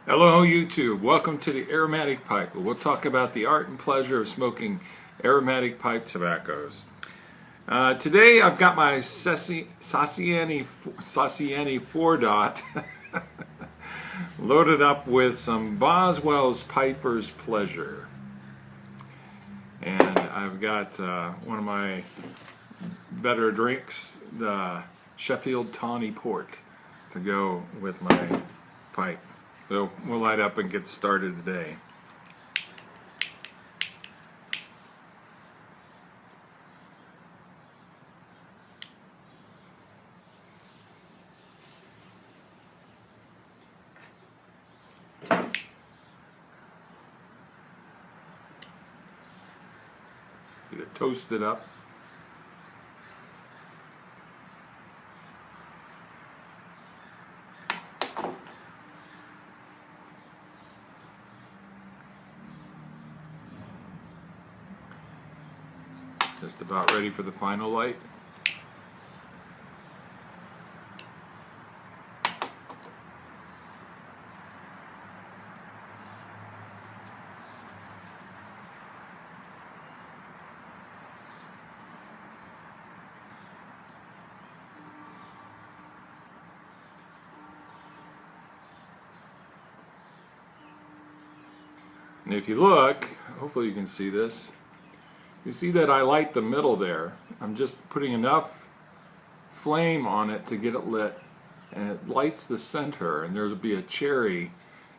Hello YouTube, welcome to the Aromatic Pipe. We'll talk about the art and pleasure of smoking aromatic pipe tobaccos. Today I've got my Sassiani 4-dot loaded up with some Boswell's Piper's Pleasure. And I've got one of my better drinks, the Sheffield Tawny Port, to go with my pipe. So we'll light up and get started today. Get it toasted up. Just about ready for the final light. And if you look, hopefully you can see this. You see that I light the middle there. I'm just putting enough flame on it to get it lit, and it lights the center, and there'll be a cherry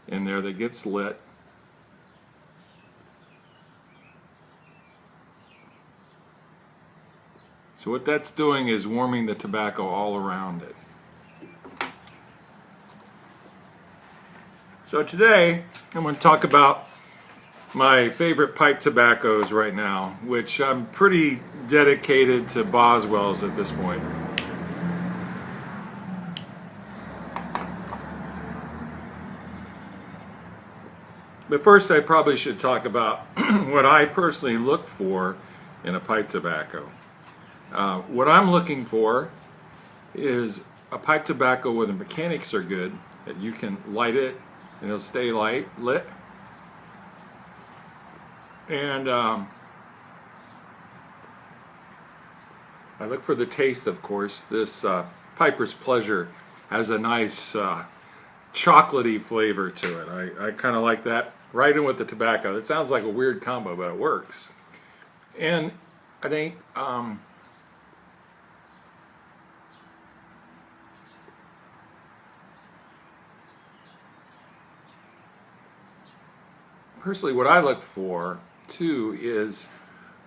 in there that gets lit. So what that's doing is warming the tobacco all around it. So today I'm going to talk about my favorite pipe tobaccos right now, which I'm pretty dedicated to Boswell's at this point. But first I probably should talk about what I personally look for in a pipe tobacco. What I'm looking for is a pipe tobacco where the mechanics are good, that you can light it and it'll stay lit. And I look for the taste, of course. This Piper's Pleasure has a nice chocolatey flavor to it. I kind of like that right in with the tobacco. It sounds like a weird combo, but it works. And I think personally what I look for too is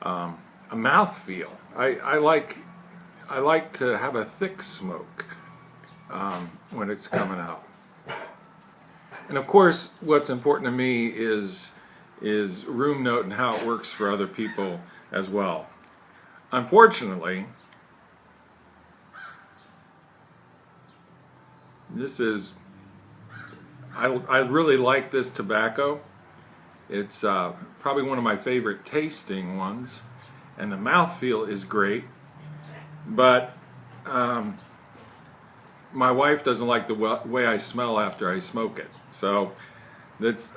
a mouthfeel. I like to have a thick smoke when it's coming out. And of course, what's important to me is room note and how it works for other people as well. Unfortunately, I really like this tobacco. It's probably one of my favorite tasting ones, and the mouthfeel is great, but my wife doesn't like the way I smell after I smoke it. So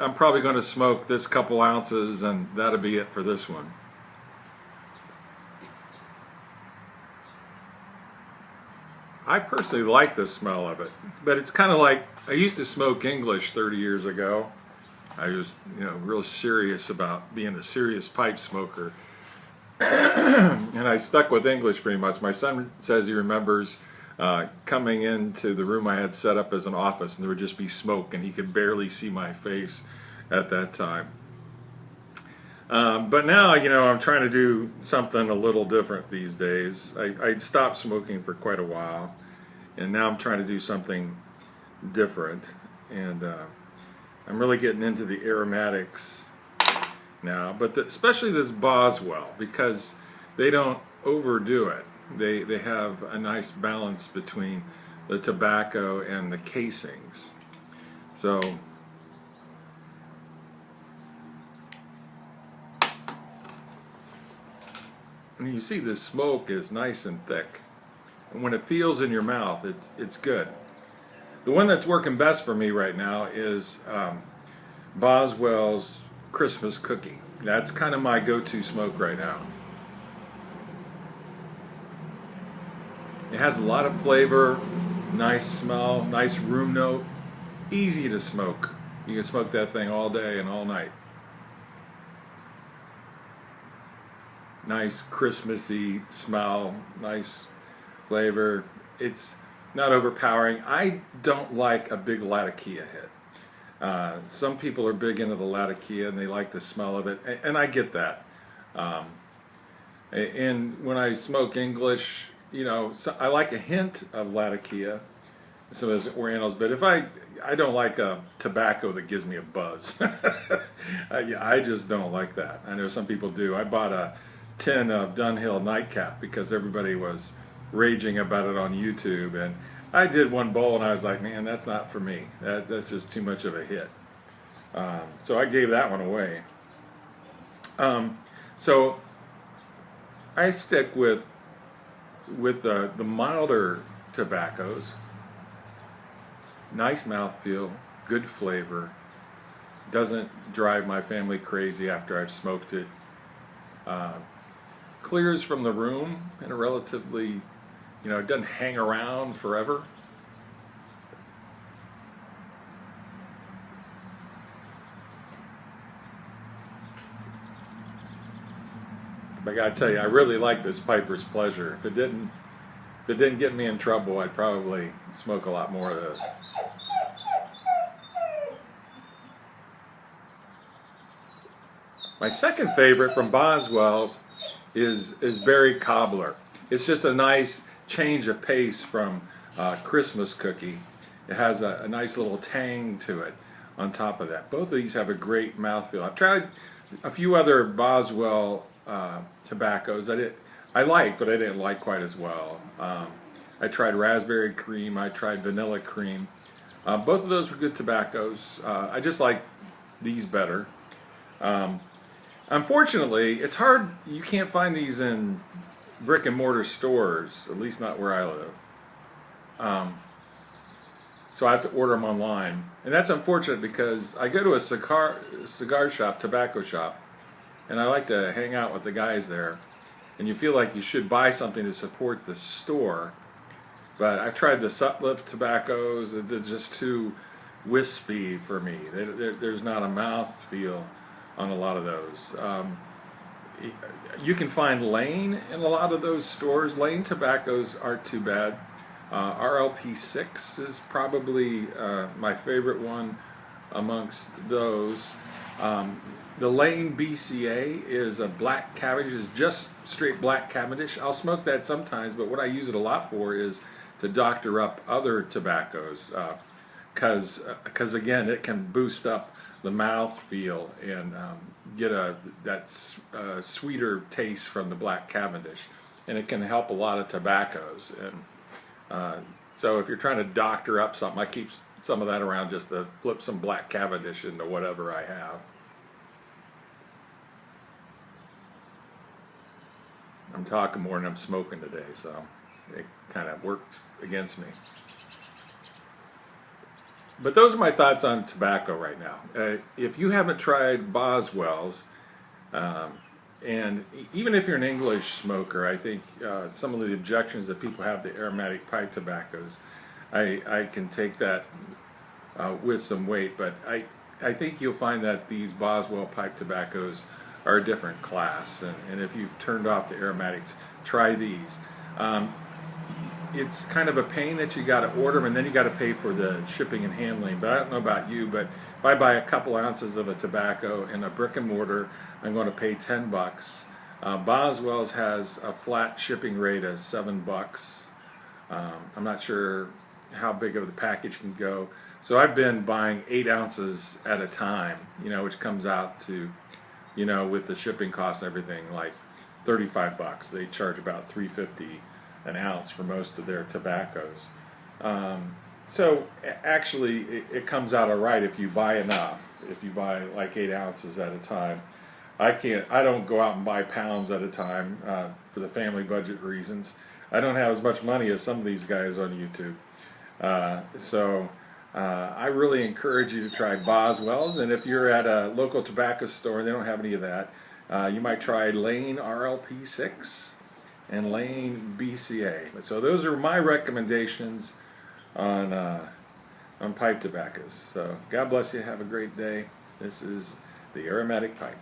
I'm probably going to smoke this couple ounces, and that'll be it for this one. I personally like the smell of it, but it's kind of like, I used to smoke English 30 years ago. I was, real serious about being a serious pipe smoker. And I stuck with English pretty much. My son says he remembers coming into the room I had set up as an office, and there would just be smoke, and he could barely see my face at that time. But now, I'm trying to do something a little different these days. I stopped smoking for quite a while, and now I'm trying to do something different. And I'm really getting into the aromatics now, but especially this Boswell, because they don't overdo it. They have a nice balance between the tobacco and the casings. So and you see this smoke is nice and thick, and when it feels in your mouth, it's good. The one that's working best for me right now is Boswell's Christmas Cookie. That's kind of my go-to smoke right now. It has a lot of flavor, nice smell, nice room note, easy to smoke. You can smoke that thing all day and all night. Nice Christmassy smell, nice flavor. It's not overpowering. I don't like a big Latakia hit. Some people are big into the Latakia and they like the smell of it, and I get that. And when I smoke English, so I like a hint of Latakia, some of those Orientals, but if I don't like a tobacco that gives me a buzz. I just don't like that. I know some people do. I bought a tin of Dunhill Nightcap because everybody was raging about it on YouTube, and I did one bowl and I was like, man, that's not for me. That's just too much of a hit. So I gave that one away. So I stick with the milder tobaccos. Nice mouthfeel, good flavor, doesn't drive my family crazy after I've smoked it. Clears from the room in a relatively, it doesn't hang around forever. But I gotta tell you, I really like this Piper's Pleasure. If it didn't get me in trouble, I'd probably smoke a lot more of this. My second favorite from Boswell's is Berry Cobbler. It's just a nice change of pace from Christmas Cookie. It has a nice little tang to it on top of that. Both of these have a great mouthfeel. I've tried a few other Boswell tobaccos I like, but I didn't like quite as well. I tried raspberry cream, I tried vanilla cream. Both of those were good tobaccos. I just like these better. Unfortunately, it's hard, you can't find these in brick and mortar stores, at least not where I live. So I have to order them online. And that's unfortunate because I go to a cigar shop, tobacco shop, and I like to hang out with the guys there. And you feel like you should buy something to support the store. But I've tried the Sutliff tobaccos, they're just too wispy for me. There's not a mouth feel on a lot of those. You can find Lane in a lot of those stores. Lane tobaccos aren't too bad. RLP6 is probably my favorite one amongst those. The Lane BCA is a black Cavendish, is just straight black Cavendish. I'll smoke that sometimes, but what I use it a lot for is to doctor up other tobaccos, because again, it can boost up the mouth feel and get that sweeter taste from the black Cavendish, and it can help a lot of tobaccos. And so if you're trying to doctor up something, I keep some of that around just to flip some black Cavendish into whatever I have. I'm talking more than I'm smoking today, so it kind of works against me. But those are my thoughts on tobacco right now. If you haven't tried Boswell's, and even if you're an English smoker, I think some of the objections that people have to aromatic pipe tobaccos, I can take that with some weight, but I think you'll find that these Boswell pipe tobaccos are a different class, and if you've turned off the aromatics, try these. It's kind of a pain that you got to order them and then you got to pay for the shipping and handling. But I don't know about you, but if I buy a couple ounces of a tobacco in a brick and mortar, I'm going to pay $10. Boswell's has a flat shipping rate of $7. I'm not sure how big of the package can go. So I've been buying 8 ounces at a time, which comes out to, with the shipping costs and everything, like $35. They charge about $3.50 an ounce for most of their tobaccos. So actually it comes out all right if you buy enough. If you buy like 8 ounces at a time. I don't go out and buy pounds at a time for the family budget reasons. I don't have as much money as some of these guys on YouTube. I really encourage you to try Boswell's, and if you're at a local tobacco store and they don't have any of that, you might try Lane RLP6 and Lane BCA. So those are my recommendations on pipe tobaccos. So God bless you. Have a great day. This is the Aromatic Pipe.